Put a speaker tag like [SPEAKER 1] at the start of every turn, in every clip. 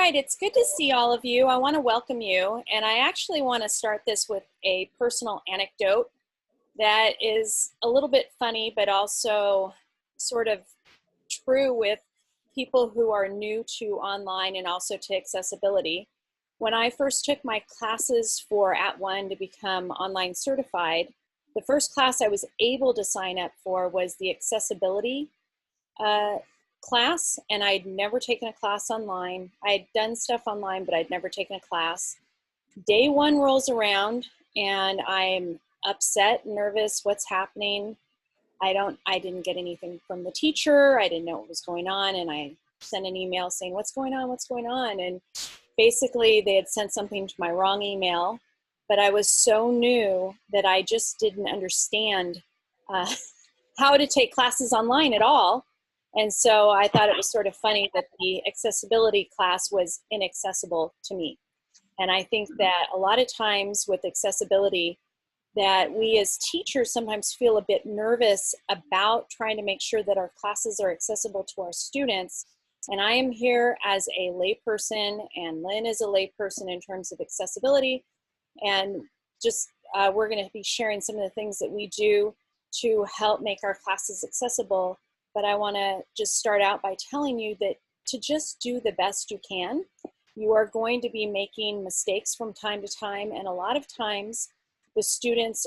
[SPEAKER 1] right, it's good to see all of you. I want to welcome you, and I actually want to start this with a personal anecdote that is a little bit funny, but also sort of true with people who are new to online and also to accessibility. When I first took my classes for @ONE to become online certified, the first class I was able to sign up for was the accessibility class, and I'd never taken a class online. I had done stuff online, but I'd never taken a class. Day one rolls around, and I'm upset, nervous, what's happening? I didn't get anything from the teacher. I didn't know what was going on, and I sent an email saying, what's going on, what's going on? And basically, they had sent something to my wrong email, but I was so new that I just didn't understand how to take classes online at all. And so I thought it was sort of funny that the accessibility class was inaccessible to me. And I think that a lot of times with accessibility, that we as teachers sometimes feel a bit nervous about trying to make sure that our classes are accessible to our students. And I am here as a layperson, and Lynn is a layperson in terms of accessibility. And just we're going to be sharing some of the things that we do to help make our classes accessible. But I want to just start out by telling you that to just do the best you can. You are going to be making mistakes from time to time, and a lot of times the students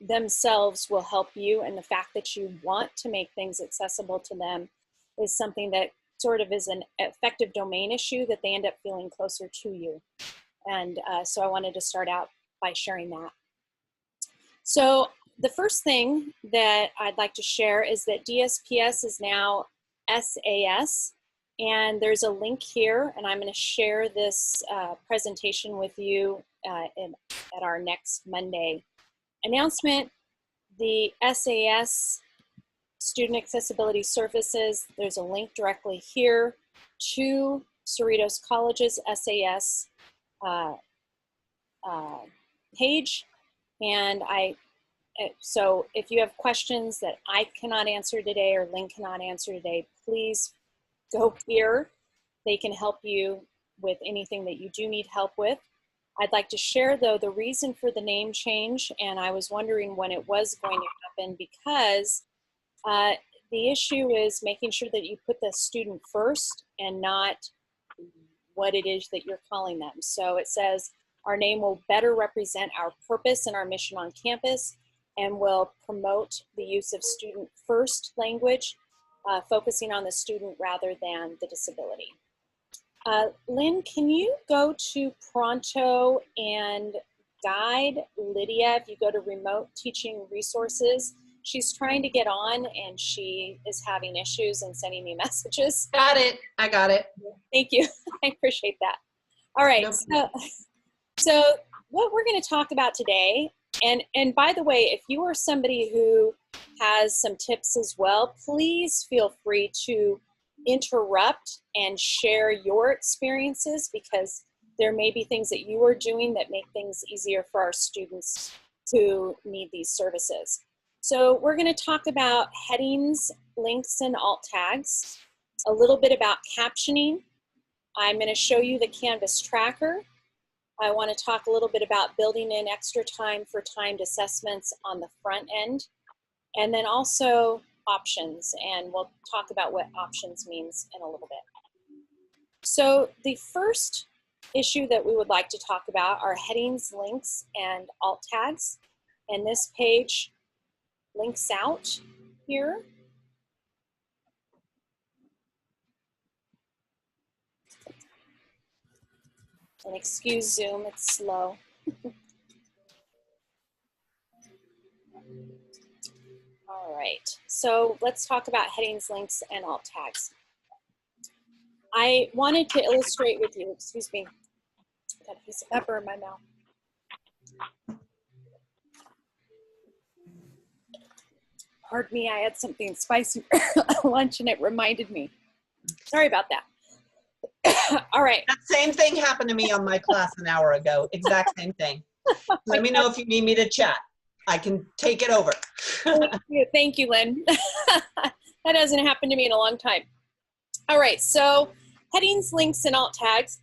[SPEAKER 1] themselves will help you, and the fact that you want to make things accessible to them is something that sort of is an effective domain issue that they end up feeling closer to you. And so I wanted to start out by sharing that. So the first thing that I'd like to share is that DSPS is now SAS, and there's a link here, and I'm going to share this presentation with you at our next Monday announcement. The SAS Student Accessibility Services, there's a link directly here to Cerritos College's SAS page, and so if you have questions that I cannot answer today or Lynn cannot answer today, please go here. They can help you with anything that you do need help with. I'd like to share, though, the reason for the name change, and I was wondering when it was going to happen, because the issue is making sure that you put the student first and not what it is that you're calling them. So it says, our name will better represent our purpose and our mission on campus, and will promote the use of student first language, focusing on the student rather than the disability. Lynn, can you go to Pronto and guide Lydia? If you go to remote teaching resources, she's trying to get on and she is having issues and sending me messages.
[SPEAKER 2] Got it. I got it.
[SPEAKER 1] Thank you. I appreciate that. All right.
[SPEAKER 2] Nope.
[SPEAKER 1] So what we're going to talk about today, and by the way, if you are somebody who has some tips as well, please feel free to interrupt and share your experiences, because there may be things that you are doing that make things easier for our students who need these services. So we're going to talk about headings, links, and alt tags, a little bit about captioning. I'm going to show you the Canvas tracker. I want to talk a little bit about building in extra time for timed assessments on the front end, and then also options, and we'll talk about what options means in a little bit. So the first issue that we would like to talk about are headings, links, and alt tags, and this page links out here. And excuse Zoom, it's slow. All right, so let's talk about headings, links, and alt tags. I wanted to illustrate with you, excuse me, got a piece of pepper in my mouth. Pardon me, I had something spicy for lunch and it reminded me. Sorry about that. All right.
[SPEAKER 2] That same thing happened to me on my class an hour ago. Exact same thing. Let me know if you need me to chat. I can take it over.
[SPEAKER 1] Thank you, Lynn. That hasn't happened to me in a long time. All right, so headings, links, and alt tags.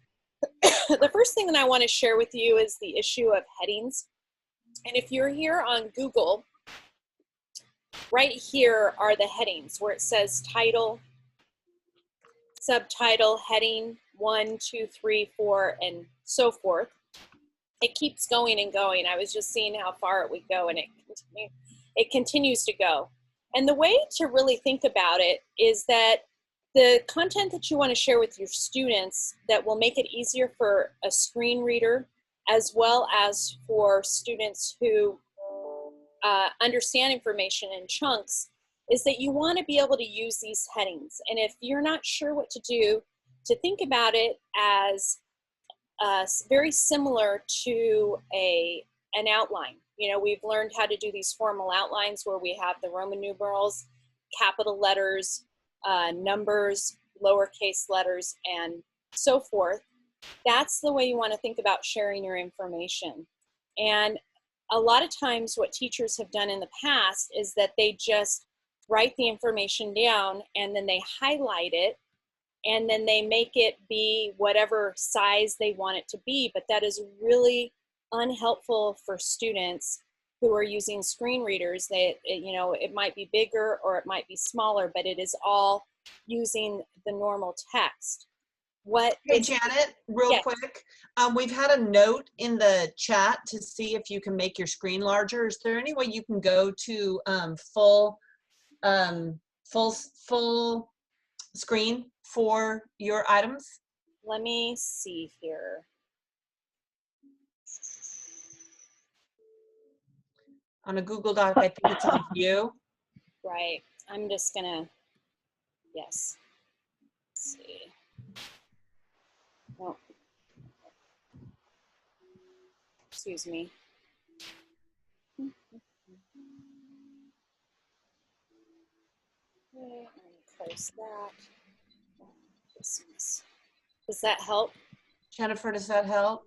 [SPEAKER 1] The first thing that I want to share with you is the issue of headings. And if you're here on Google, right here are the headings where it says title, subtitle, heading, 1, 2, 3, 4, and so forth. It keeps going and going. I was just seeing how far it would go, and it continues to go. And the way to really think about it is that the content that you want to share with your students that will make it easier for a screen reader, as well as for students who understand information in chunks, is that you want to be able to use these headings. And if you're not sure what to do, to think about it as very similar to an outline. You know, we've learned how to do these formal outlines where we have the Roman numerals, capital letters, numbers, lowercase letters, and so forth. That's the way you want to think about sharing your information. And a lot of times what teachers have done in the past is that they just write the information down and then they highlight it and then they make it be whatever size they want it to be. But that is really unhelpful for students who are using screen readers. You know, it might be bigger or it might be smaller, but it is all using the normal text.
[SPEAKER 2] Hey, Janet, real quick. We've had a note in the chat to see if you can make your screen larger. Is there any way you can go to full screen for your items?
[SPEAKER 1] Let me see here.
[SPEAKER 2] On a Google Doc, I think it's on view.
[SPEAKER 1] Right. I'm just gonna, yes. Let's see. Oh. Excuse me. Okay, I'm gonna close that. Does that help?
[SPEAKER 2] Jennifer, does that help?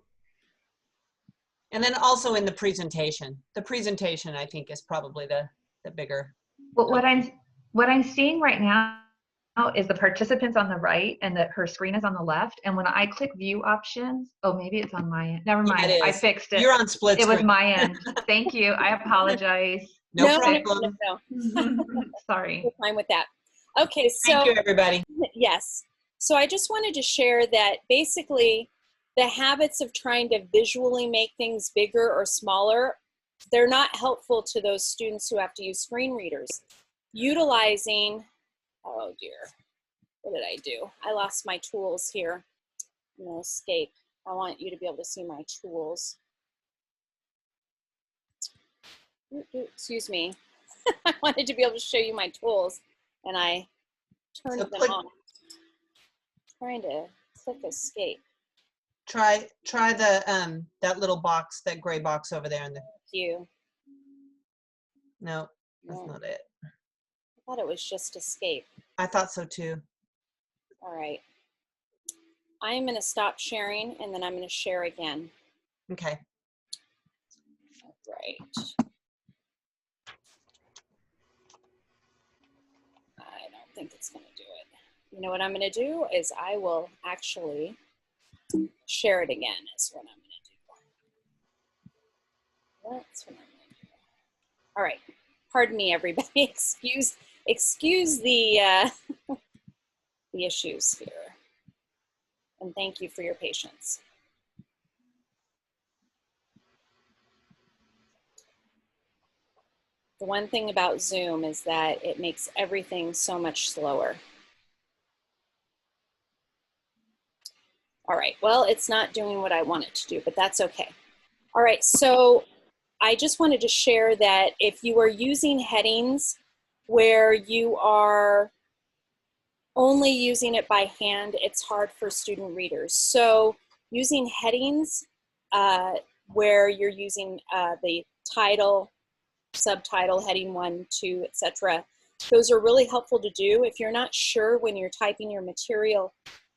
[SPEAKER 2] And then also in the presentation. The presentation, I think, is probably the bigger.
[SPEAKER 3] Well, what I'm seeing right now is the participants on the right and that her screen is on the left. And when I click view options, oh, maybe it's on my end. Never mind.
[SPEAKER 2] Yeah,
[SPEAKER 3] I fixed it.
[SPEAKER 2] You're on split screen.
[SPEAKER 3] It was my end. Thank you. I apologize.
[SPEAKER 2] No problem.
[SPEAKER 1] No.
[SPEAKER 3] Sorry.
[SPEAKER 1] We're fine with that. Okay, so
[SPEAKER 2] thank you, everybody.
[SPEAKER 1] Yes. So I just wanted to share that basically the habits of trying to visually make things bigger or smaller, they're not helpful to those students who have to use screen readers. Utilizing, oh dear, what did I do? I lost my tools here. I'm gonna escape. I want you to be able to see my tools. Excuse me. I wanted to be able to show you my tools and I turned them on. Trying to click escape.
[SPEAKER 2] Try the that little box, that gray box over there in the.
[SPEAKER 1] Thank you.
[SPEAKER 2] No, that's not it.
[SPEAKER 1] I thought it was just escape.
[SPEAKER 2] I thought so too.
[SPEAKER 1] All right. I'm going to stop sharing and then I'm going to share again.
[SPEAKER 2] Okay.
[SPEAKER 1] All right. I don't think it's going to do it. You know what I'm going to do is I will actually share it again is what I'm going to do. That's what I'm going to do. All right. Pardon me, everybody. Excuse the the issues here. And thank you for your patience. The one thing about Zoom is that it makes everything so much slower. All right, well, it's not doing what I want it to do, but that's okay. All right, so I just wanted to share that if you are using headings where you are only using it by hand, it's hard for student readers. So using headings where you're using the title, subtitle, heading 1, 2, etc. Those are really helpful to do. If you're not sure when you're typing your material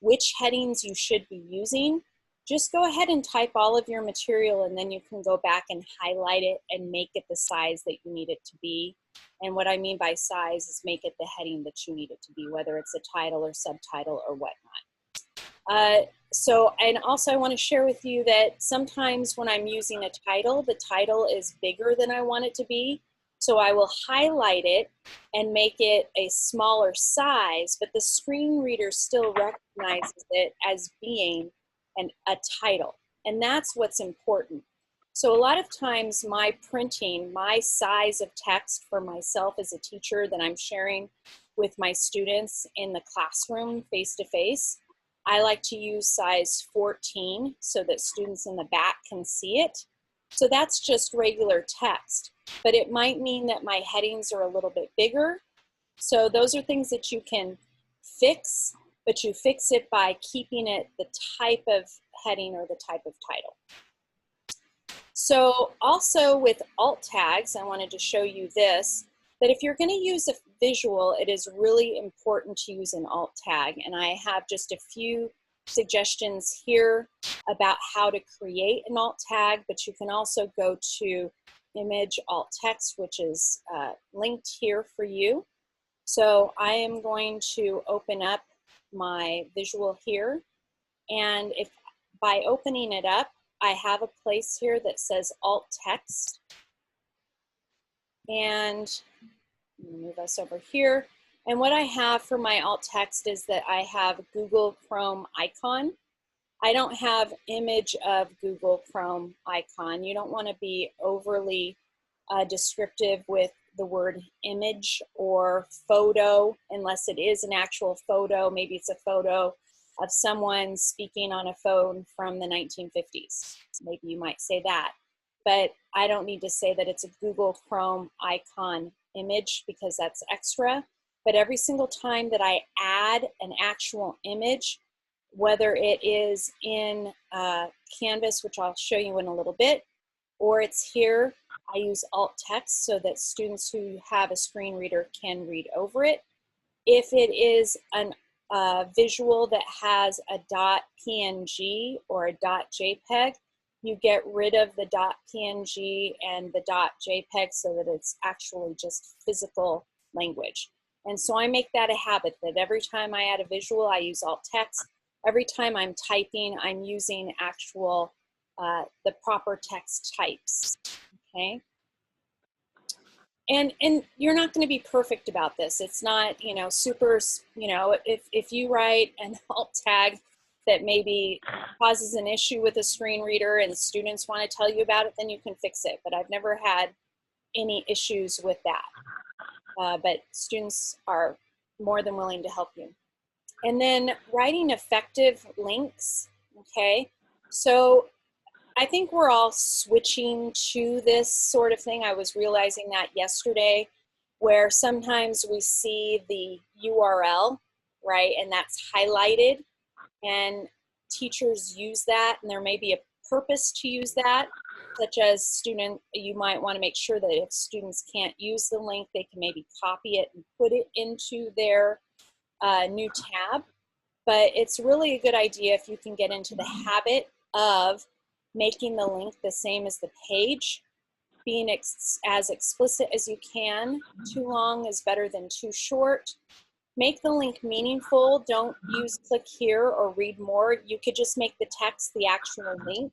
[SPEAKER 1] which headings you should be using, just go ahead and type all of your material, and then you can go back and highlight it and make it the size that you need it to be. And what I mean by size is make it the heading that you need it to be, whether it's a title or subtitle or whatnot. And also I want to share with you that sometimes when I'm using a title, the title is bigger than I want it to be. So I will highlight it and make it a smaller size, but the screen reader still recognizes it as being a title. And that's what's important. So a lot of times my printing, my size of text for myself as a teacher that I'm sharing with my students in the classroom face-to-face, I like to use size 14 so that students in the back can see it. So that's just regular text, but it might mean that my headings are a little bit bigger. So those are things that you can fix, but you fix it by keeping it the type of heading or the type of title. So also with alt tags, I wanted to show you this, that if you're going to use a visual, it is really important to use an alt tag. And I have just a few suggestions here about how to create an alt tag, but you can also go to image alt text, which is linked here for you. So I am going to open up my visual here, and if by opening it up, I have a place here that says alt text, and move us over here. And what I have for my alt text is that I have Google Chrome icon. I don't have image of Google Chrome icon. You don't want to be overly descriptive with the word image or photo, unless it is an actual photo. Maybe it's a photo of someone speaking on a phone from the 1950s. Maybe you might say that. But I don't need to say that it's a Google Chrome icon image because that's extra. But every single time that I add an actual image, whether it is in Canvas, which I'll show you in a little bit, or it's here, I use alt text so that students who have a screen reader can read over it. If it is a visual that has a .png or a .jpeg, you get rid of the .png and the .jpeg so that it's actually just physical language. And so I make that a habit that every time I add a visual, I use alt text. Every time I'm typing, I'm using actual, the proper text types, okay? And you're not going to be perfect about this. It's not, you know, super, you know, if you write an alt tag that maybe causes an issue with a screen reader and students want to tell you about it, then you can fix it. But I've never had any issues with that. But students are more than willing to help you. And then writing effective links, okay? So I think we're all switching to this sort of thing. I was realizing that yesterday, where sometimes we see the URL, right, and that's highlighted, and teachers use that, and there may be a purpose to use that, such as student, you might want to make sure that if students can't use the link, they can maybe copy it and put it into their new tab. But it's really a good idea if you can get into the habit of making the link the same as the page, being as explicit as you can. Too long is better than too short. Make the link meaningful. Don't use click here or read more. You could just make the text the actual link,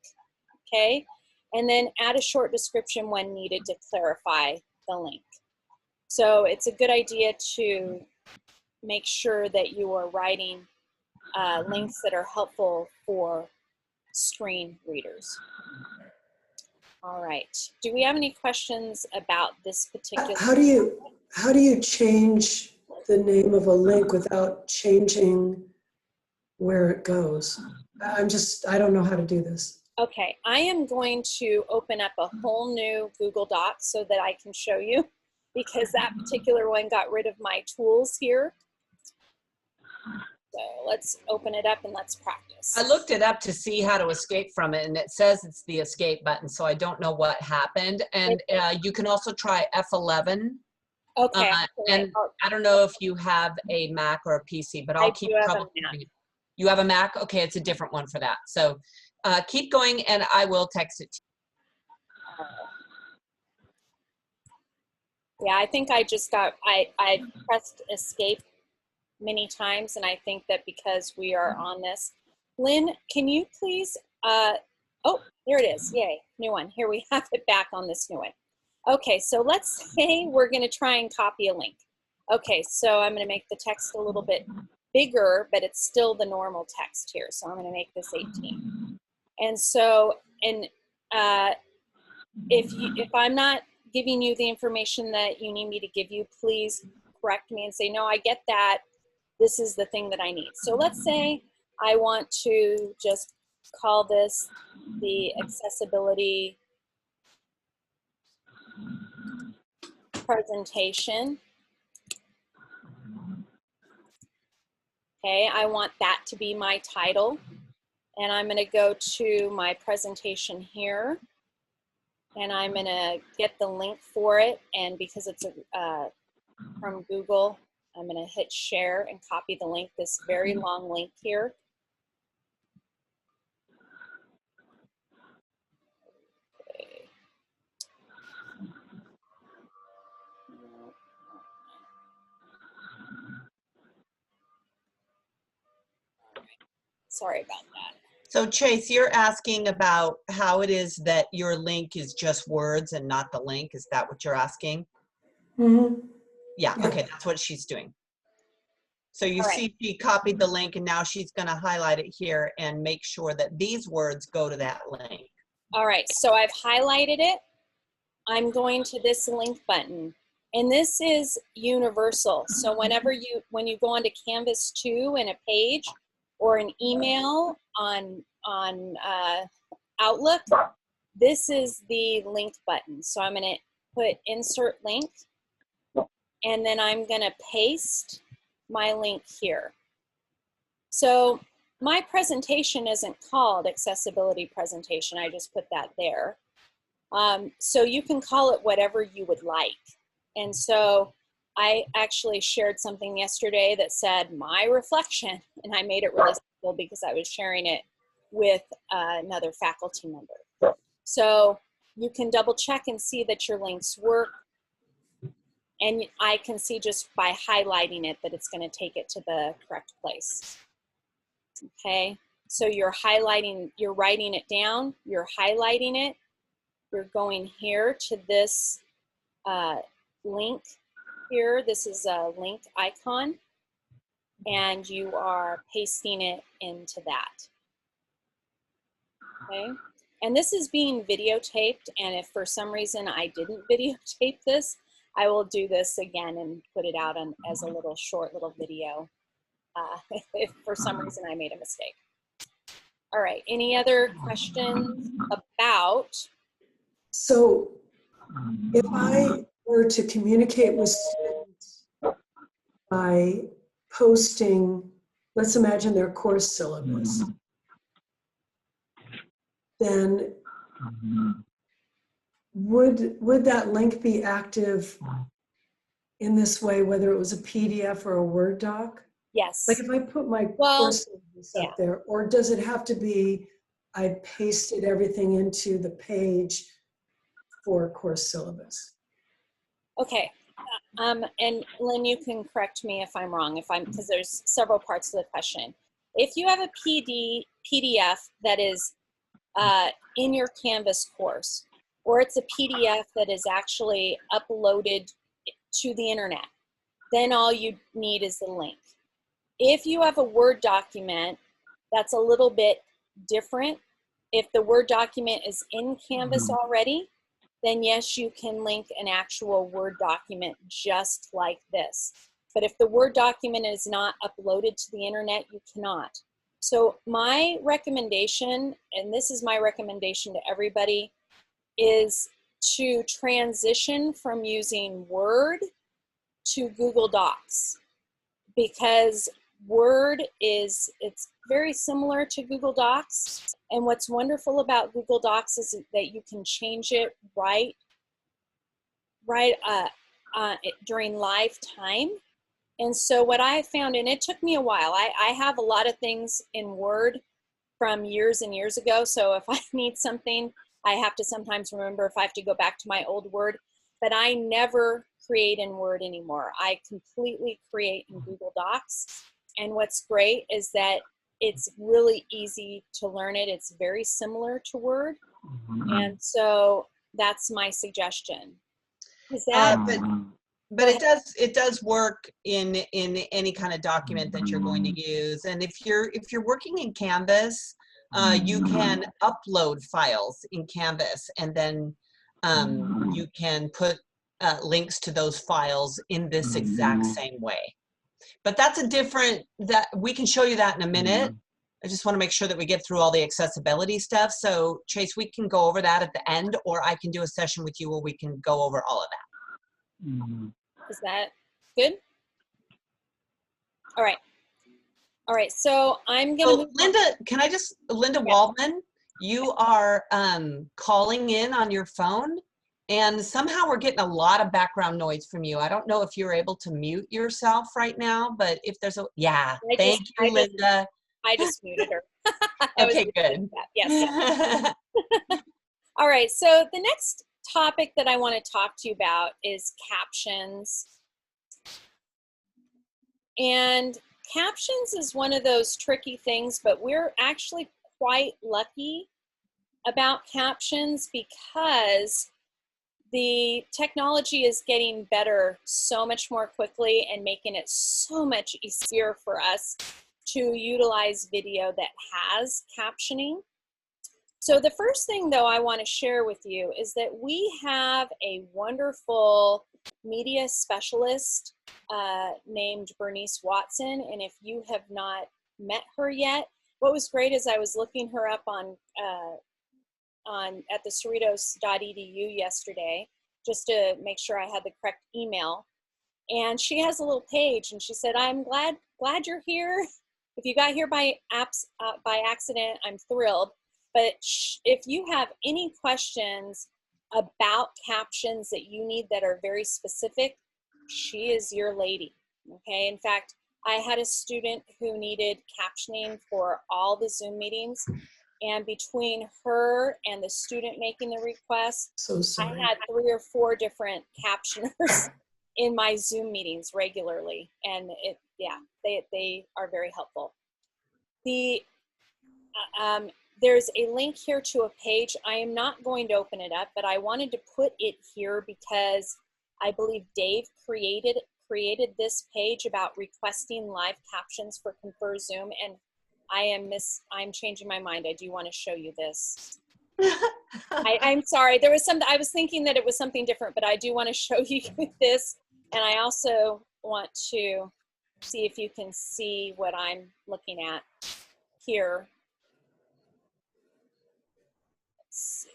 [SPEAKER 1] okay? And then add a short description when needed to clarify the link. So it's a good idea to make sure that you are writing links that are helpful for screen readers. All right. Do we have any questions about this particular?
[SPEAKER 4] How do you change the name of a link without changing where it goes? I don't know how to do this.
[SPEAKER 1] Okay, I am going to open up a whole new Google Doc so that I can show you, because that particular one got rid of my tools here. So let's open it up and let's practice.
[SPEAKER 2] I looked it up to see how to escape from it, and it says it's the escape button, so I don't know what happened. And you can also try F11.
[SPEAKER 1] Okay.
[SPEAKER 2] And I don't know if you have a Mac or a PC, but I'll keep troubleshooting it. You have a Mac? Okay, it's a different one for that. So keep going and I will text it to you.
[SPEAKER 1] Yeah, I think I just got, I pressed escape many times, and I think that because we are on this. Lynn, can you please, oh, there it is, yay, new one. Here we have it back on this new one. Okay, so let's say we're gonna try and copy a link. Okay, so I'm gonna make the text a little bit bigger, but it's still the normal text here. So I'm gonna make this 18. And so, and if I'm not giving you the information that you need me to give you, please correct me and say, no, I get that. This is the thing that I need. So let's say I want to just call this the accessibility presentation. Okay, I want that to be my title. And I'm gonna go to my presentation here. And I'm gonna get the link for it. And because it's from Google, I'm gonna hit share and copy the link, this very long link here. Okay. Sorry about that.
[SPEAKER 2] So Chase, you're asking about how it is that your link is just words and not the link. Is that what you're asking?
[SPEAKER 4] Mm-hmm.
[SPEAKER 2] Yeah, okay, that's what she's doing. So you
[SPEAKER 1] All
[SPEAKER 2] see
[SPEAKER 1] right.
[SPEAKER 2] she copied the link and now she's gonna highlight it here and make sure that these words go to that link.
[SPEAKER 1] All right, so I've highlighted it. I'm going to this link button. And this is universal. So when you go onto Canvas 2 in a page or an email on Outlook, this is the link button. So I'm gonna put insert link, and then I'm gonna paste my link here. So my presentation isn't called accessibility presentation. I just put that there. So you can call it whatever you would like. And so I actually shared something yesterday that said my reflection, and I made it really simple because I was sharing it with another faculty member. So you can double check and see that your links work. And I can see just by highlighting it that it's going to take it to the correct place. Okay, so you're highlighting, you're writing it down, you're highlighting it, you're going here to this link here. This is a link icon, and you are pasting it into that. Okay, and this is being videotaped, and if for some reason I didn't videotape this, I will do this again and put it out on, as a little short little video if for some reason I made a mistake. All right, any other questions about?
[SPEAKER 4] So if I were to communicate with students by posting, let's imagine their course syllabus, then would that link be active in this way, whether it was a PDF or a Word doc?
[SPEAKER 1] Yes.
[SPEAKER 4] Like if I put my course syllabus up there, or does it have to be, I pasted everything into the page for course syllabus?
[SPEAKER 1] Okay, and Lynn, you can correct me if I'm wrong, because there's several parts to the question. If you have a PDF that is in your Canvas course, or it's a PDF that is actually uploaded to the internet, then all you need is the link. If you have a Word document, that's a little bit different. If the Word document is in Canvas already, then yes, you can link an actual Word document just like this. But if the Word document is not uploaded to the internet, you cannot. So my recommendation, and this is my recommendation to everybody, is to transition from using Word to Google Docs, because Word it's very similar to Google Docs. And what's wonderful about Google Docs is that you can change it right during live time. And so what I found, and it took me a while, I have a lot of things in Word from years and years ago. So if I need something, I have to sometimes remember if I have to go back to my old Word, but I never create in Word anymore. I completely create in Google Docs. And what's great is that it's really easy to learn it. It's very similar to Word. And so that's my suggestion. Is that?
[SPEAKER 2] But it does work in any kind of document that you're going to use. And if you're working in Canvas, you can upload files in Canvas, and then you can put links to those files in this exact same way. But that's a different, that we can show you that in a minute. I just want to make sure that we get through all the accessibility stuff. So Chase, we can go over that at the end, or I can do a session with you where we can go over all of that.
[SPEAKER 1] Is that good? All right. All right. So I'm going to.
[SPEAKER 2] Linda Waldman, you are calling in on your phone, and somehow we're getting a lot of background noise from you. I don't know if you're able to mute yourself right now, but if there's a, thank you, Linda.
[SPEAKER 1] I just muted her.
[SPEAKER 2] Okay, good.
[SPEAKER 1] Yes. All right. So the next topic that I want to talk to you about is captions. And captions is one of those tricky things, but we're actually quite lucky about captions because the technology is getting better so much more quickly and making it so much easier for us to utilize video that has captioning. So the first thing, though, I want to share with you is that we have a wonderful media specialist named Bernice Watson, and if you have not met her yet, what was great is I was looking her up on at the cerritos.edu yesterday just to make sure I had the correct email, and she has a little page, and she said, "I'm glad you're here. If you got here by accident, I'm thrilled. But if you have any questions about captions that you need that are very specific, she is your lady." Okay. In fact, I had a student who needed captioning for all the Zoom meetings, and between her and the student making the request, I had 3 or 4 different captioners in my Zoom meetings regularly, and they are very helpful. There's a link here to a page. I am not going to open it up, but I wanted to put it here because I believe Dave created this page about requesting live captions for Confer Zoom, and I'm changing my mind. I do want to show you this. I'm sorry. There was I was thinking that it was something different, but I do want to show you this, and I also want to see if you can see what I'm looking at here. Let's see.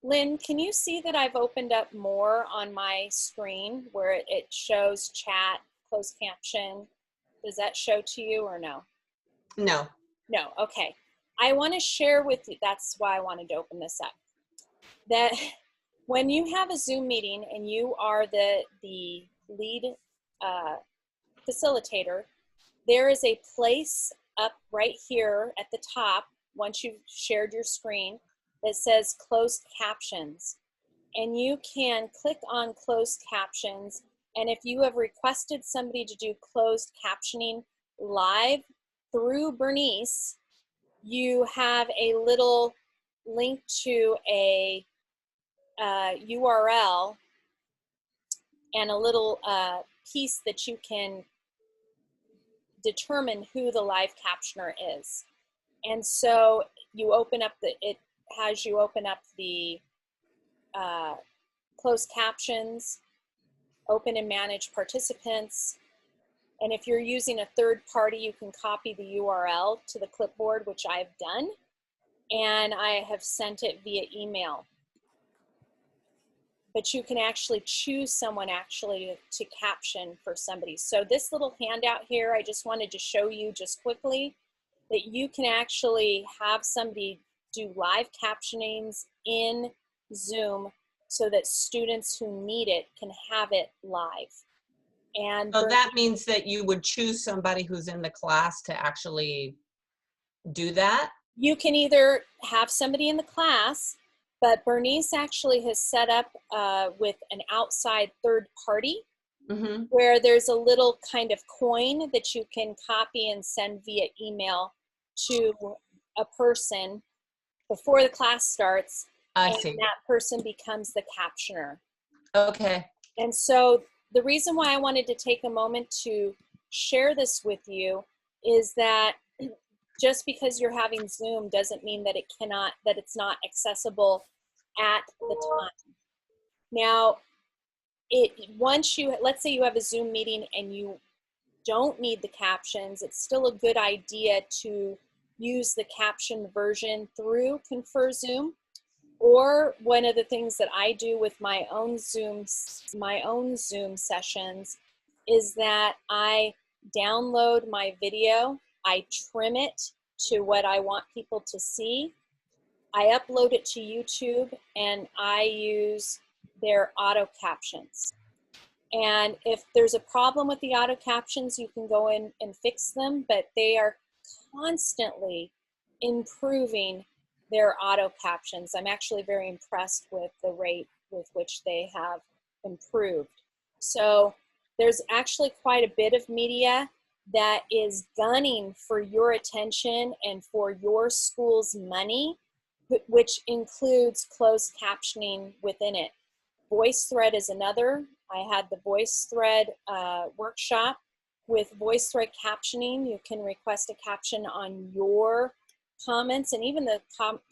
[SPEAKER 1] Lynn, can you see that I've opened up more on my screen where it shows chat, closed caption? Does that show to you or no?
[SPEAKER 2] No.
[SPEAKER 1] No, okay. I want to share with you, that's why I wanted to open this up, that when you have a Zoom meeting and you are the lead facilitator, there is a place up right here at the top, once you've shared your screen, that says closed captions. And you can click on closed captions, and if you have requested somebody to do closed captioning live through Bernice, you have a little link to a URL and a little piece that you can determine who the live captioner is. And so you open up it has you open up the closed captions, open and manage participants. And if you're using a third party, you can copy the URL to the clipboard, which I've done, and I have sent it via email. But you can actually choose someone to caption for somebody. So this little handout here, I just wanted to show you just quickly that you can actually have somebody do live captionings in Zoom so that students who need it can have it live. And
[SPEAKER 2] So that means that you would choose somebody who's in the class to actually do that?
[SPEAKER 1] you can either have somebody in the class, but Bernice actually has set up with an outside third party
[SPEAKER 2] Mm-hmm.
[SPEAKER 1] where there's a little kind of coin that you can copy and send via email to a person before the class starts,
[SPEAKER 2] I
[SPEAKER 1] and
[SPEAKER 2] see.
[SPEAKER 1] that person becomes the captioner.
[SPEAKER 2] Okay.
[SPEAKER 1] And so the reason why I wanted to take a moment to share this with you is that just because you're having Zoom doesn't mean that it's not accessible at the time. Now, let's say you have a Zoom meeting and you don't need the captions, it's still a good idea to use the captioned version through Confer Zoom. Or one of the things that I do with my own Zoom sessions is that I download my video, I trim it to what I want people to see, I upload it to YouTube, and I use their auto captions. And if there's a problem with the auto captions, you can go in and fix them, but they are constantly improving their auto captions. I'm actually very impressed with the rate with which they have improved. So there's actually quite a bit of media that is gunning for your attention and for your school's money, which includes closed captioning within it. VoiceThread is another. I had the VoiceThread workshop. With VoiceThread captioning, you can request a caption on your comments and even the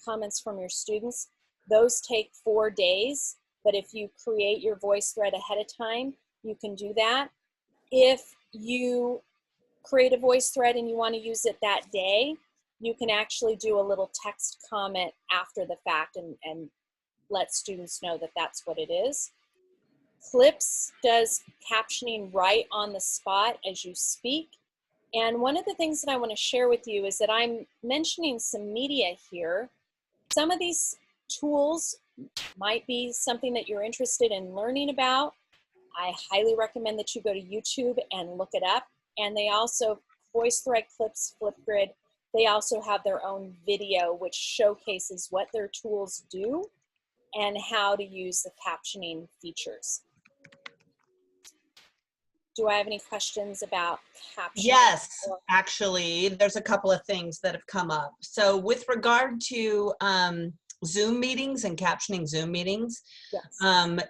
[SPEAKER 1] comments from your students. Those take 4 days, but if you create your VoiceThread ahead of time, you can do that. If you create a VoiceThread and you want to use it that day, you can actually do a little text comment after the fact and let students know that that's what it is. Clips does captioning right on the spot as you speak. And one of the things that I want to share with you is that I'm mentioning some media here. Some of these tools might be something that you're interested in learning about. I highly recommend that you go to YouTube and look it up. And they also, VoiceThread, Clips, Flipgrid, they also have their own video which showcases what their tools do and how to use the captioning features. Do I have any questions about captioning?
[SPEAKER 2] Yes, actually, there's a couple of things that have come up. So with regard to Zoom meetings and captioning Zoom meetings,
[SPEAKER 1] Yes.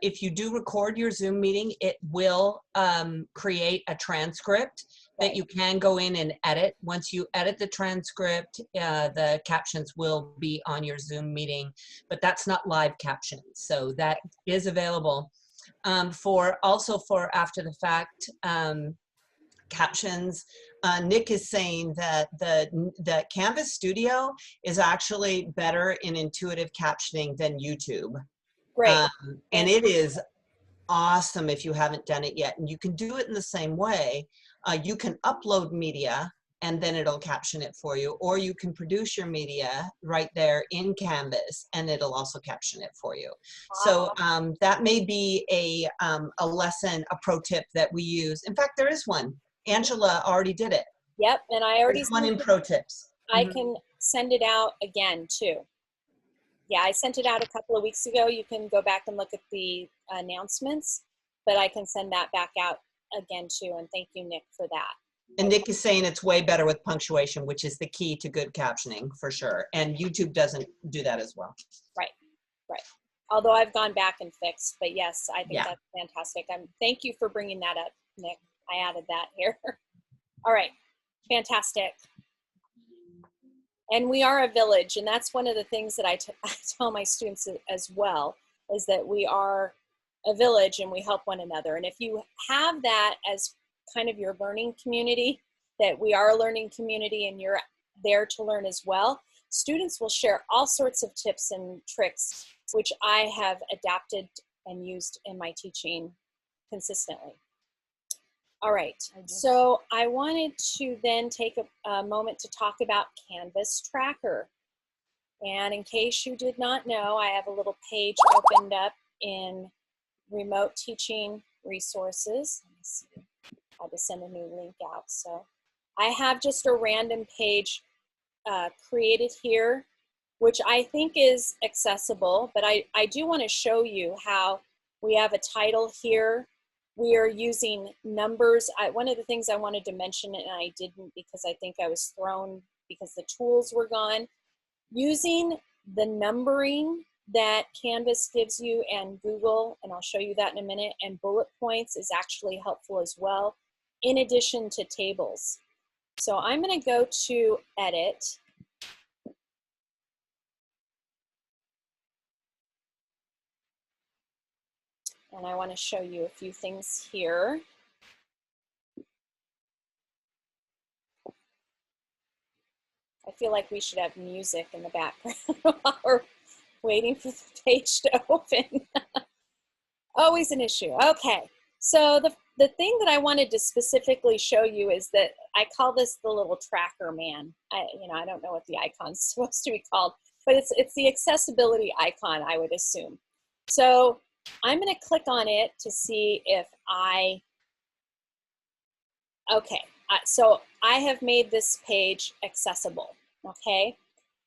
[SPEAKER 2] if you do record your Zoom meeting, it will create a transcript that you can go in and edit. Once you edit the transcript, the captions will be on your Zoom meeting, but that's not live captions. So that is available. For after the fact captions, Nick is saying that the Canvas Studio is actually better in intuitive captioning than YouTube.
[SPEAKER 1] Great.
[SPEAKER 2] And it is awesome if you haven't done it yet. And you can do it in the same way. You can upload media and then it'll caption it for you, or you can produce your media right there in Canvas and it'll also caption it for you. So that may be a lesson, a pro tip that we use. In fact, there is one. Angela already did it.
[SPEAKER 1] Yep, and I already
[SPEAKER 2] There's one in pro tips.
[SPEAKER 1] I can send it out again too. Yeah, I sent it out a couple of weeks ago. You can go back and look at the announcements, but I can send that back out again too. And thank you, Nick, for that.
[SPEAKER 2] And Nick is saying it's way better with punctuation, which is the key to good captioning for sure. And YouTube doesn't do that as well.
[SPEAKER 1] Right, right. Although I've gone back and fixed, but yes, I think that's fantastic. Thank you for bringing that up, Nick. I added that here. All right, fantastic. And we are a village, and that's one of the things that I tell my students as well, is that we are a village and we help one another. And if you have that as kind of your learning community, that we are a learning community and you're there to learn as well, students will share all sorts of tips and tricks, which I have adapted and used in my teaching consistently. All right, so I wanted to then take a moment to talk about Canvas Tracker. And in case you did not know, I have a little page opened up in Remote Teaching Resources. Let me see. had to send a new link out. So I have just a random page created here, which I think is accessible, but I do want to show you how we have a title here. We are using numbers. One of the things I wanted to mention, and I didn't because I think I was thrown because the tools were gone, using the numbering that Canvas gives you and Google, and I'll show you that in a minute, and bullet points is actually helpful as well, in addition to tables. So I'm going to go to Edit. And I want to show you a few things here. I feel like we should have music in the background while we're waiting for the page to open. Always an issue. Okay, so the thing that I wanted to specifically show you is that I call this the little tracker man. I don't know what the icon's supposed to be called, but it's the accessibility icon, I would assume. So I'm going to click on it to see if okay, so I have made this page accessible, okay?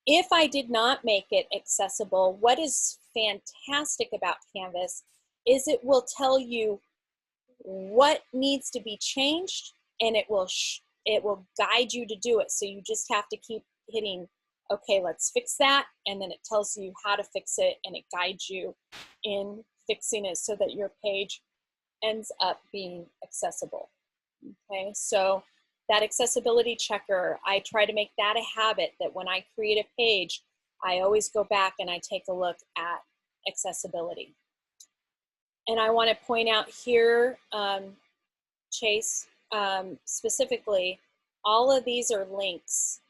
[SPEAKER 1] If I did not make it accessible, what is fantastic about Canvas is it will tell you what needs to be changed, and it will guide you to do it. So you just have to keep hitting, okay, let's fix that, and then it tells you how to fix it, and it guides you in fixing it so that your page ends up being accessible. Okay, so that accessibility checker, I try to make that a habit that when I create a page, I always go back and I take a look at accessibility. And I want to point out here, Chase, specifically, all of these are links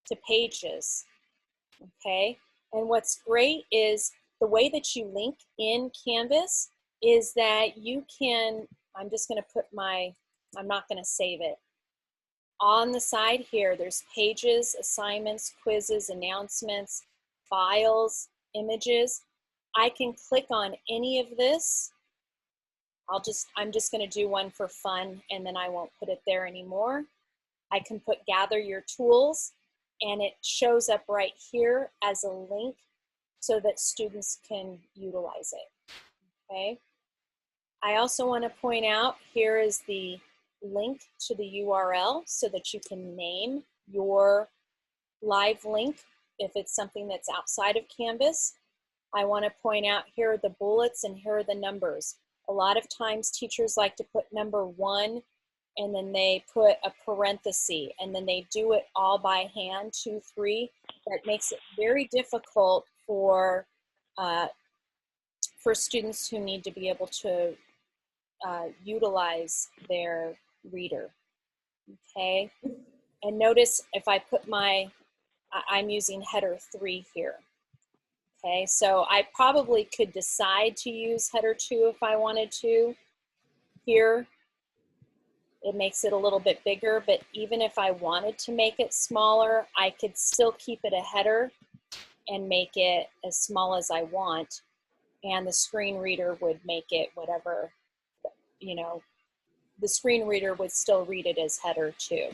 [SPEAKER 1] to pages, okay? And what's great is the way that you link in Canvas is that you can, I'm just going to put I'm not going to save it. On the side here, there's pages, assignments, quizzes, announcements, files, images. I can click on any of this. I'm just going to do one for fun, and then I won't put it there anymore. I can put gather your tools, and it shows up right here as a link so that students can utilize it, okay? I also want to point out here is the link to the URL so that you can name your live link if it's something that's outside of Canvas. I want to point out here are the bullets and here are the numbers. A lot of times teachers like to put number 1 and then they put a parenthesis and then they do it all by hand, 2, 3. That makes it very difficult for students who need to be able to utilize their reader, okay? And notice if I put I'm using header 3 here, okay? So I probably could decide to use header 2 if I wanted to here. It makes it a little bit bigger, but even if I wanted to make it smaller, I could still keep it a header and make it as small as I want, and the screen reader would make it whatever, the screen reader would still read it as header 2,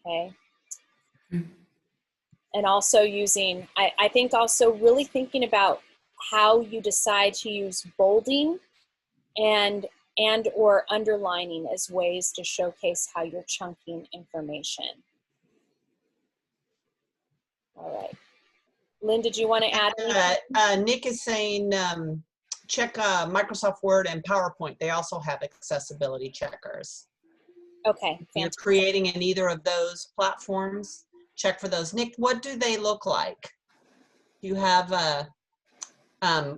[SPEAKER 1] okay? And also using, I think also really thinking about how you decide to use bolding and or underlining as ways to showcase how you're chunking information. All right. Lynn, did you want to add anything?
[SPEAKER 2] Nick is saying, check Microsoft Word and PowerPoint. They also have accessibility checkers.
[SPEAKER 1] Okay.
[SPEAKER 2] If you're creating in either of those platforms, check for those. Nick, what do they look like? Do you have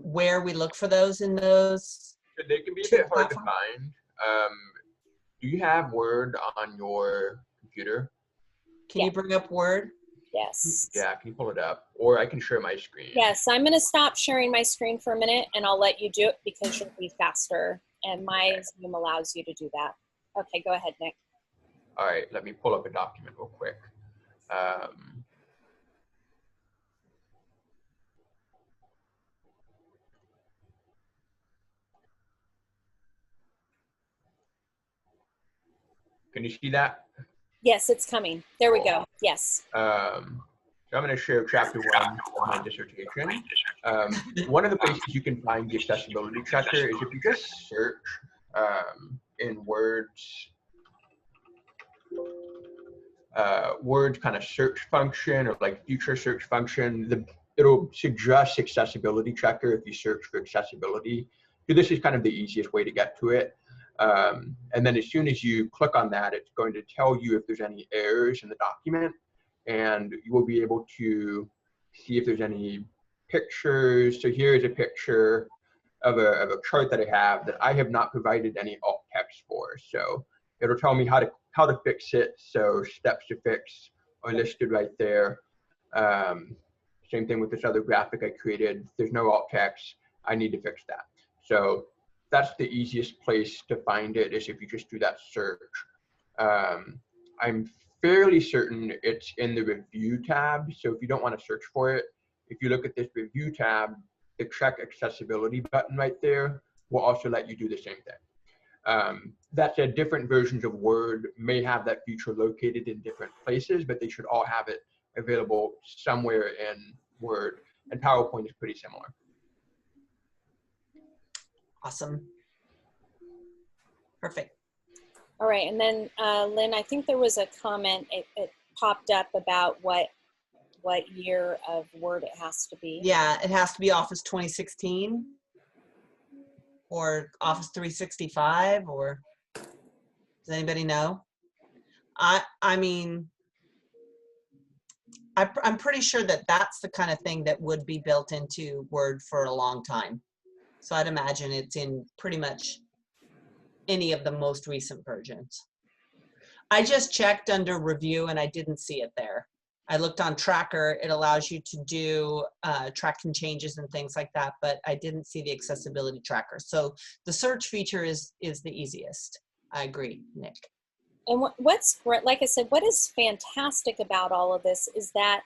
[SPEAKER 2] where we look for those in those?
[SPEAKER 5] They can be a bit hard to find. Do you have Word on your computer?
[SPEAKER 2] Can you bring up Word?
[SPEAKER 1] Yes.
[SPEAKER 5] Yeah, can you pull it up? Or I can share my screen.
[SPEAKER 1] Yes, I'm going to stop sharing my screen for a minute and I'll let you do it because you'll be faster and my Zoom allows you to do that. Okay, go ahead, Nick.
[SPEAKER 5] All right, let me pull up a document real quick. Can you see that?
[SPEAKER 1] Yes, it's coming. There we go. Yes.
[SPEAKER 5] So I'm going to share chapter 1 of my dissertation. One of the places you can find the accessibility checker is if you just search in Word's kind of search function, or like future search function, it'll suggest accessibility checker if you search for accessibility. So this is kind of the easiest way to get to it. And then as soon as you click on that, it's going to tell you if there's any errors in the document, and you will be able to see if there's any pictures. So here's a picture of a chart that I have not provided any alt text for. So it'll tell me how to fix it. So steps to fix are listed right there. Same thing with this other graphic I created. There's no alt text. I need to fix that. So that's the easiest place to find it, is if you just do that search. I'm fairly certain it's in the review tab. So if you don't want to search for it, if you look at this review tab, the check accessibility button right there will also let you do the same thing. That said, different versions of Word may have that feature located in different places, but they should all have it available somewhere in Word, and PowerPoint is pretty similar.
[SPEAKER 2] Awesome. Perfect.
[SPEAKER 1] All right, and then Lynn, I think there was a comment, it popped up about what year of Word it has to be.
[SPEAKER 2] Yeah, it has to be Office 2016 or Office 365, or does anybody know? I mean, I'm pretty sure that that's the kind of thing that would be built into Word for a long time. So I'd imagine it's in pretty much any of the most recent versions. I just checked under review and I didn't see it there. I looked on Tracker. It allows you to do tracking changes and things like that, but I didn't see the accessibility tracker. So the search feature is the easiest. I agree, Nick.
[SPEAKER 1] And what's great, like I said, what is fantastic about all of this is that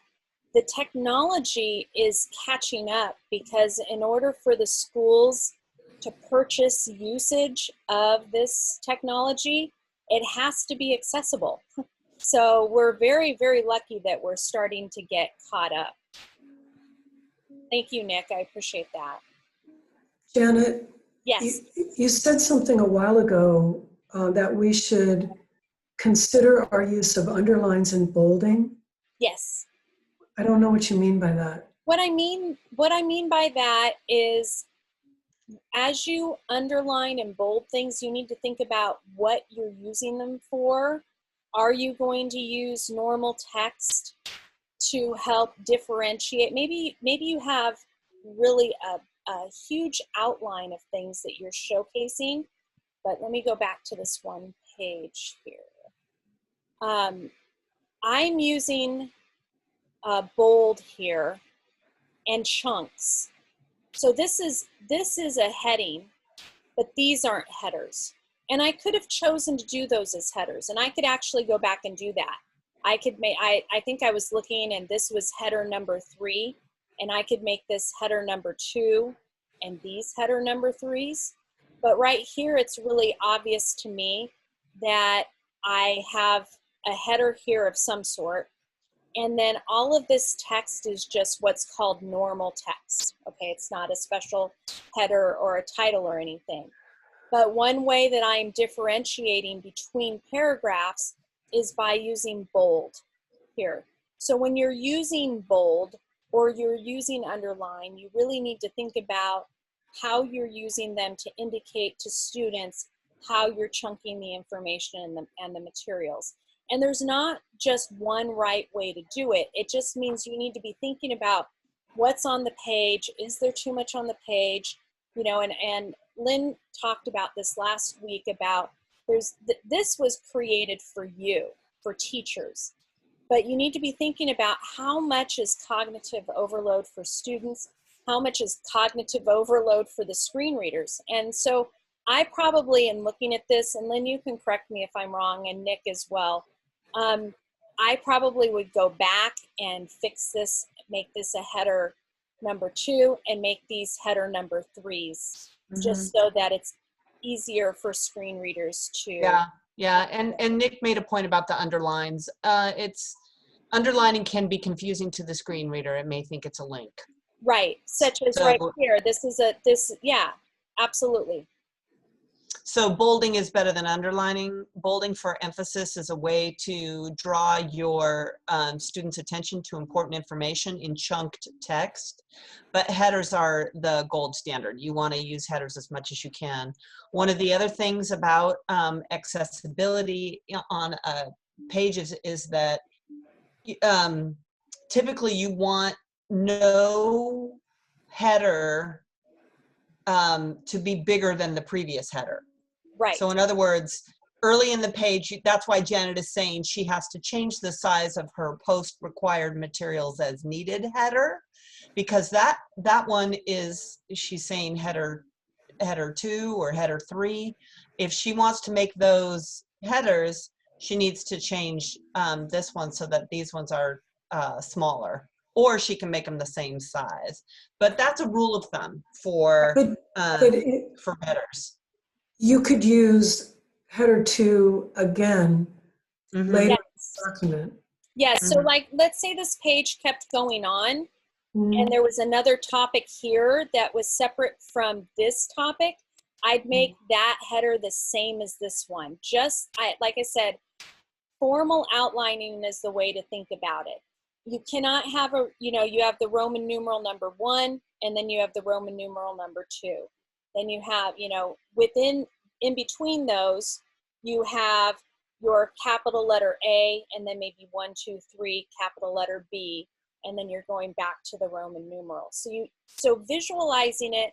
[SPEAKER 1] the technology is catching up, because in order for the schools to purchase usage of this technology, it has to be accessible. So we're very, very lucky that we're starting to get caught up. Thank you, Nick. I appreciate that.
[SPEAKER 4] Janet,
[SPEAKER 1] Yes.
[SPEAKER 4] you said something a while ago that we should consider our use of underlines and bolding.
[SPEAKER 1] Yes.
[SPEAKER 4] I don't know what you mean by that.
[SPEAKER 1] What I mean by that is, as you underline and bold things, you need to think about what you're using them for. Are you going to use normal text to help differentiate? Maybe you have really a huge outline of things that you're showcasing, but let me go back to this one page here. I'm using bold here and chunks. So this is a heading, but these aren't headers. And I could have chosen to do those as headers, and I could actually go back and do that. I could make, I think I was looking, and this was header number 3, and I could make this header number 2 and these header number 3s. But right here, it's really obvious to me that I have a header here of some sort, and then all of this text is just what's called normal text. Okay, it's not a special header or a title or anything. But one way that I'm differentiating between paragraphs is by using bold here. So when you're using bold or you're using underline, you really need to think about how you're using them to indicate to students how you're chunking the information and the materials. And there's not just one right way to do it. It just means you need to be thinking about what's on the page. Is there too much on the page? You know, and Lynn talked about this last week about this was created for you, for teachers. But you need to be thinking about how much is cognitive overload for students, how much is cognitive overload for the screen readers. And so I probably, in looking at this, and Lynn, you can correct me if I'm wrong, and Nick as well, I probably would go back and fix this, make this a header number 2 and make these header number 3s, just so that it's easier for screen readers to
[SPEAKER 2] Yeah, and Nick made a point about the underlines. Underlining can be confusing to the screen reader. It may think it's a link.
[SPEAKER 1] Right, such as
[SPEAKER 2] So-
[SPEAKER 1] right here. Yeah, absolutely.
[SPEAKER 2] So bolding is better than underlining. Bolding for emphasis is a way to draw your students' attention to important information in chunked text. But headers are the gold standard. You want to use headers as much as you can. One of the other things about accessibility on pages is that typically you want no header to be bigger than the previous header.
[SPEAKER 1] Right.
[SPEAKER 2] So in other words, early in the page, that's why Janet is saying she has to change the size of her post required materials as needed header, because that one is, she's saying header 2 or header 3. If she wants to make those headers, she needs to change this one so that these ones are smaller, or she can make them the same size. But that's a rule of thumb for headers.
[SPEAKER 4] You could use header 2 again later
[SPEAKER 1] Yes.
[SPEAKER 4] in the document.
[SPEAKER 1] Yes, so like, let's say this page kept going on and there was another topic here that was separate from this topic. I'd make that header the same as this one. Like I said, formal outlining is the way to think about it. You cannot have you have the Roman numeral number 1, and then you have the Roman numeral number 2. Then you have, in between those, you have your capital letter A, and then maybe 1, 2, 3, capital letter B, and then you're going back to the Roman numeral. So visualizing it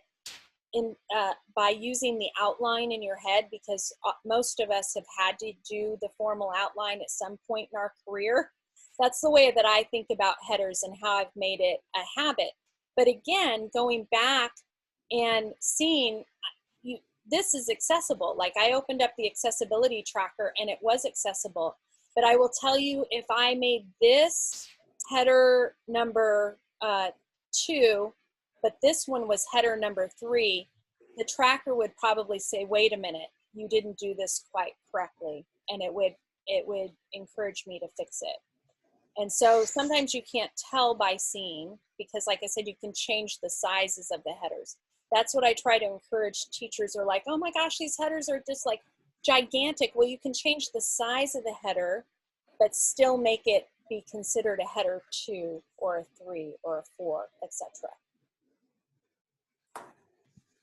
[SPEAKER 1] by using the outline in your head, because most of us have had to do the formal outline at some point in our career. That's the way that I think about headers and how I've made it a habit. But again, going back and seeing, this is accessible. Like, I opened up the accessibility tracker and it was accessible. But I will tell you, if I made this header number 2, but this one was header number 3, the tracker would probably say, wait a minute, you didn't do this quite correctly. And it would encourage me to fix it. And so sometimes you can't tell by seeing, because like I said, you can change the sizes of the headers. That's what I try to encourage. Teachers are like, oh my gosh, these headers are just like gigantic. Well, you can change the size of the header, but still make it be considered a header 2 or a 3 or a 4, etc.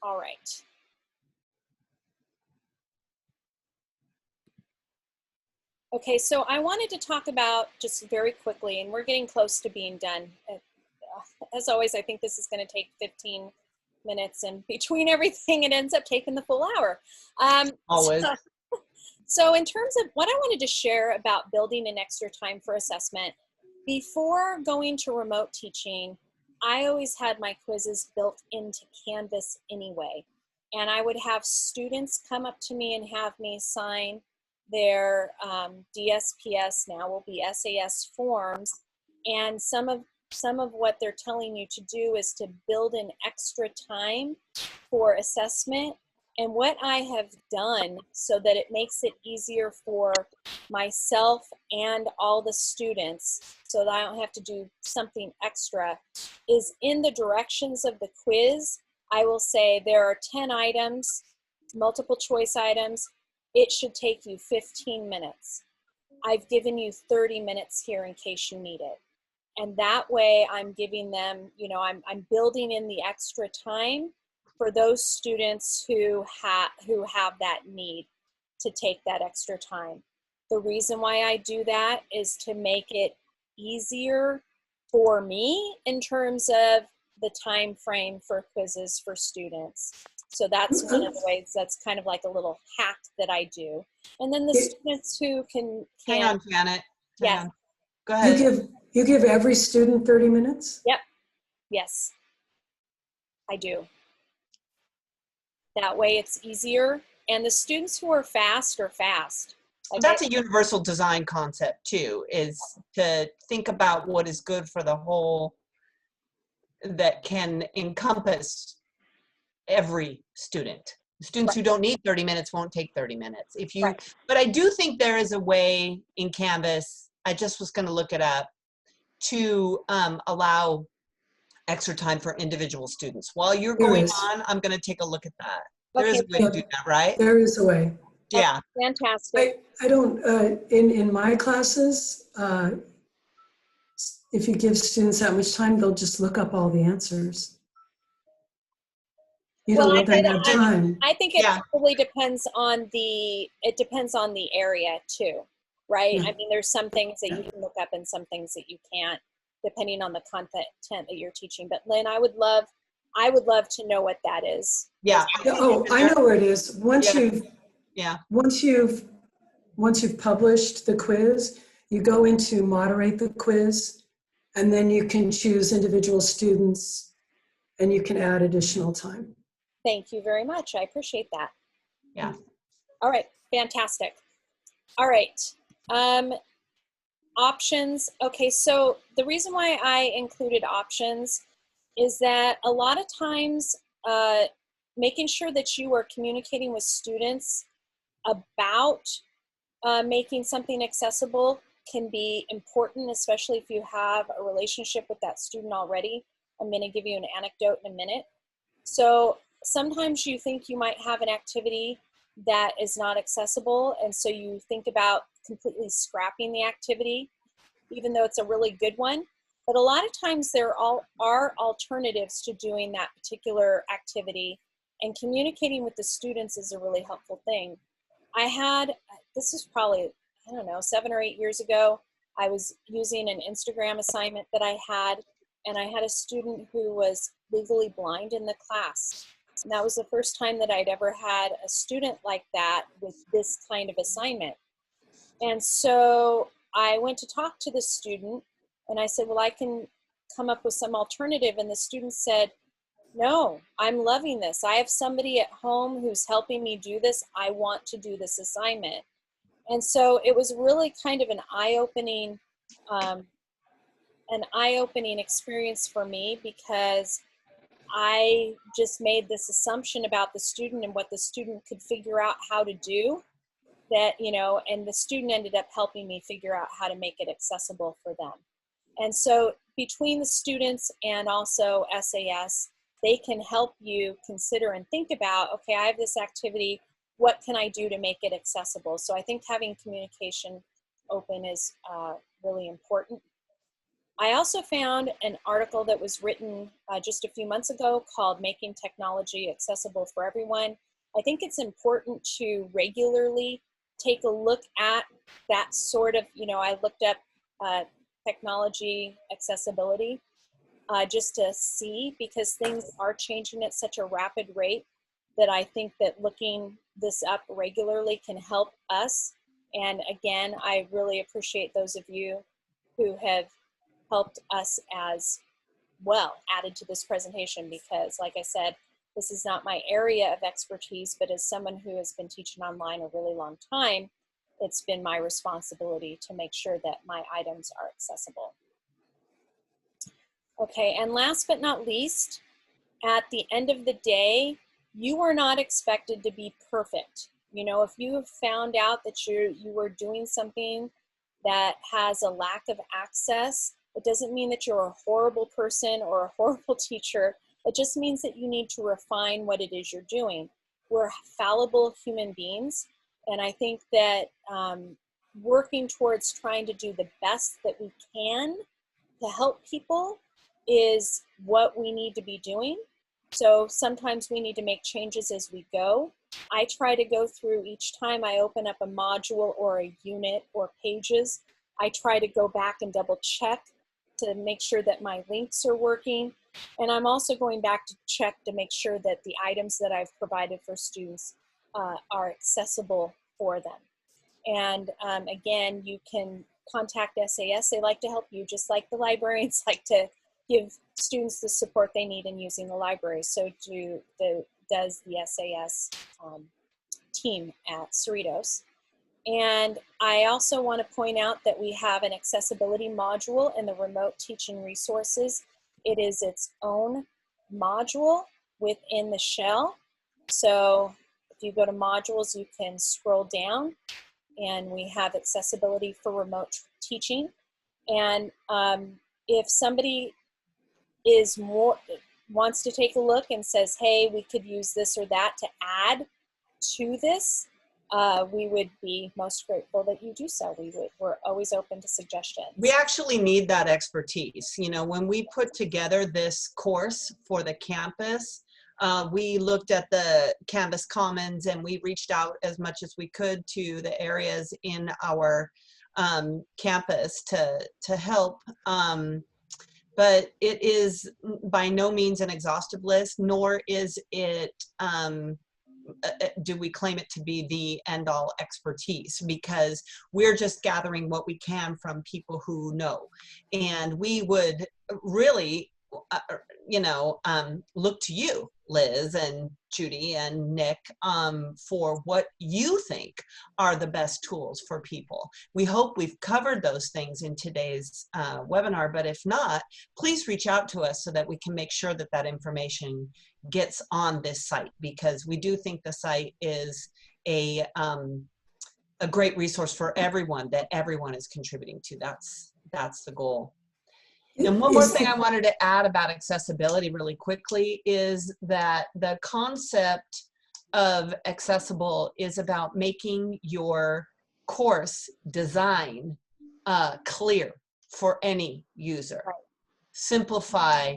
[SPEAKER 1] All right. Okay, so I wanted to talk about, just very quickly, and we're getting close to being done. As always, I think this is going to take 15 minutes, and between everything, it ends up taking the full hour.
[SPEAKER 2] Always.
[SPEAKER 1] So in terms of what I wanted to share about building an extra time for assessment, before going to remote teaching, I always had my quizzes built into Canvas anyway. And I would have students come up to me and have me sign their DSPS, now will be SAS forms. And some of what they're telling you to do is to build in extra time for assessment. And what I have done so that it makes it easier for myself and all the students, so that I don't have to do something extra, is in the directions of the quiz, I will say there are 10 items, multiple choice items. It should take you 15 minutes. I've given you 30 minutes here in case you need it. And that way I'm giving them, I'm building in the extra time for those students who have that need to take that extra time. The reason why I do that is to make it easier for me in terms of the time frame for quizzes for students. So that's one of the ways, that's kind of like a little hack that I do. And then the students who can
[SPEAKER 2] Hang on, Janet.
[SPEAKER 1] Yeah.
[SPEAKER 2] Go ahead.
[SPEAKER 4] You give every student 30 minutes?
[SPEAKER 1] Yep. Yes, I do. That way it's easier. And the students who are fast are fast. Like,
[SPEAKER 2] that's a universal design concept too, is to think about what is good for the whole, that can encompass every student. Students who don't need 30 minutes won't take 30 minutes. If you,
[SPEAKER 1] Right.
[SPEAKER 2] but I do think there is a way in Canvas, I just was going to look it up, to allow extra time for individial students. While you're
[SPEAKER 4] There
[SPEAKER 2] going
[SPEAKER 4] is.
[SPEAKER 2] on, I'm going to take a look at that. There is
[SPEAKER 1] Okay.
[SPEAKER 2] a way to do that, right?
[SPEAKER 4] There is a way.
[SPEAKER 2] Yeah.
[SPEAKER 1] Fantastic.
[SPEAKER 4] I don't, in my classes, if you give students that much time, they'll just look up all the answers. You don't let them have time.
[SPEAKER 1] I think it
[SPEAKER 2] Yeah.
[SPEAKER 1] probably depends on the area too, right?
[SPEAKER 4] Yeah.
[SPEAKER 1] I mean, there's some things that you can look up and some things that you can't, depending on the content that you're teaching. But Lynn, I would love to know what that is.
[SPEAKER 2] Yeah.
[SPEAKER 4] Oh, I know where it is. Once
[SPEAKER 2] Yeah.
[SPEAKER 4] you've published the quiz, you go into moderate the quiz, and then you can choose individual students, and you can add additional time.
[SPEAKER 1] Thank you very much. I appreciate that.
[SPEAKER 2] Yeah.
[SPEAKER 1] All right. Fantastic. All right. Options. Okay. So the reason why I included options is that a lot of times making sure that you are communicating with students about making something accessible can be important, especially if you have a relationship with that student already. I'm going to give you an anecdote in a minute. So sometimes you think you might have an activity that is not accessible, and so you think about completely scrapping the activity, even though it's a really good one. But a lot of times there are alternatives to doing that particular activity, and communicating with the students is a really helpful thing. This was probably, I don't know, 7 or 8 years ago. I was using an Instagram assignment that I had, and I had a student who was legally blind in the class. And that was the first time that I'd ever had a student like that with this kind of assignment. And so I went to talk to the student, and I said, well, I can come up with some alternative. And the student said, no, I'm loving this. I have somebody at home who's helping me do this. I want to do this assignment. And so it was really kind of an eye-opening experience for me, because I just made this assumption about the student and what the student could figure out how to do, that, and the student ended up helping me figure out how to make it accessible for them. And so between the students and also SAS, they can help you consider and think about, okay, I have this activity, what can I do to make it accessible? So I think having communication open is really important. I also found an article that was written just a few months ago called Making Technology Accessible for Everyone. I think it's important to regularly take a look at that sort of, I looked up technology accessibility just to see, because things are changing at such a rapid rate that I think that looking this up regularly can help us. And again, I really appreciate those of you who have helped us as well, added to this presentation, because like I said, this is not my area of expertise, but as someone who has been teaching online a really long time, it's been my responsibility to make sure that my items are accessible. Okay, and last but not least, at the end of the day, you are not expected to be perfect. If you have found out that you are doing something that has a lack of access, it doesn't mean that you're a horrible person or a horrible teacher. It just means that you need to refine what it is you're doing. We're fallible human beings, and I think that working towards trying to do the best that we can to help people is what we need to be doing. So sometimes we need to make changes as we go. I try to go through each time I open up a module or a unit or pages. I try to go back and double check to make sure that my links are working. And I'm also going back to check to make sure that the items that I've provided for students are accessible for them. And again, you can contact SAS. They like to help you, just like the librarians like to give students the support they need in using the library. So does the SAS team at Cerritos. And I also want to point out that we have an accessibility module in the remote teaching resources. It is its own module within the shell. So you go to modules, you can scroll down, and we have accessibility for remote teaching. And if somebody wants to take a look and says, hey, we could use this or that to add to this, we would be most grateful that you do so. We're always open to suggestions.
[SPEAKER 2] We actually need that expertise. You know, when we put together this course for the campus, we looked at the Canvas Commons and we reached out as much as we could to the areas in our campus to help. But it is by no means an exhaustive list, nor is it, do we claim it to be the end-all expertise, because we're just gathering what we can from people who know. And we would really, you know, look to you, Liz and Judy and Nick, for what you think are the best tools for people. We hope we've covered those things in today's webinar, but if not, please reach out to us so that we can make sure that that information gets on this site, because we do think the site is a great resource for everyone, that everyone is contributing to. That's the goal. And one more thing I wanted to add about accessibility really quickly is that the concept of accessible is about making your course design clear for any user.
[SPEAKER 1] Right.
[SPEAKER 2] Simplify,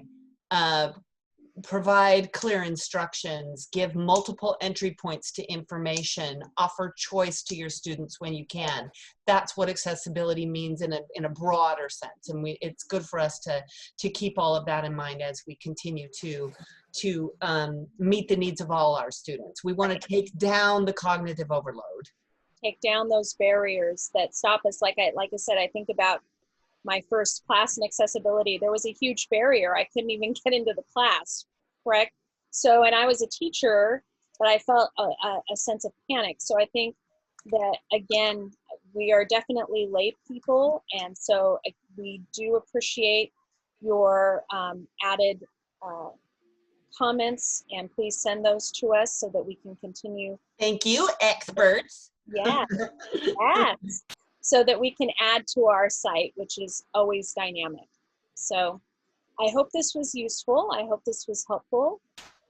[SPEAKER 2] provide clear instructions, give multiple entry points to information, offer choice to your students when you can. That's what accessibility means in a broader sense. And it's good for us to keep all of that in mind as we continue to meet the needs of all our students. We want to take down the cognitive overload.
[SPEAKER 1] Take down those barriers that stop us. Like I said, I think about my first class in accessibility. There was a huge barrier. I couldn't even get into the class, correct? So, and I was a teacher, but I felt a sense of panic. So I think that, again, we are definitely lay people. And so we do appreciate your added comments, and please send those to us so that we can continue.
[SPEAKER 2] Thank you, experts.
[SPEAKER 1] Yeah, yes. So that we can add to our site, which is always dynamic. So I hope this was useful. I hope this was helpful.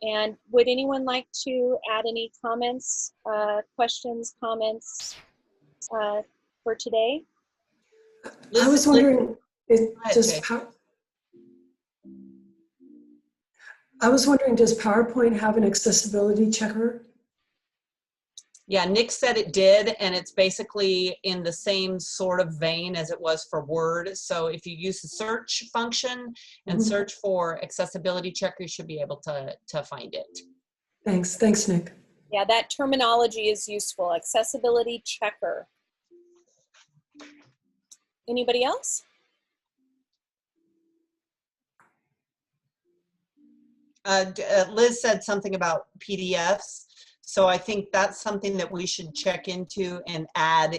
[SPEAKER 1] And would anyone like to add any comments, questions, comments for today?
[SPEAKER 4] I was wondering, does PowerPoint have an accessibility checker?
[SPEAKER 2] Yeah, Nick said it did, and it's basically in the same sort of vein as it was for Word. So if you use the search function and search for accessibility checker, you should be able to find it.
[SPEAKER 4] Thanks, Nick.
[SPEAKER 1] Yeah, that terminology is useful, accessibility checker. Anybody else?
[SPEAKER 2] Liz said something about PDFs. So I think that's something that we should check into and add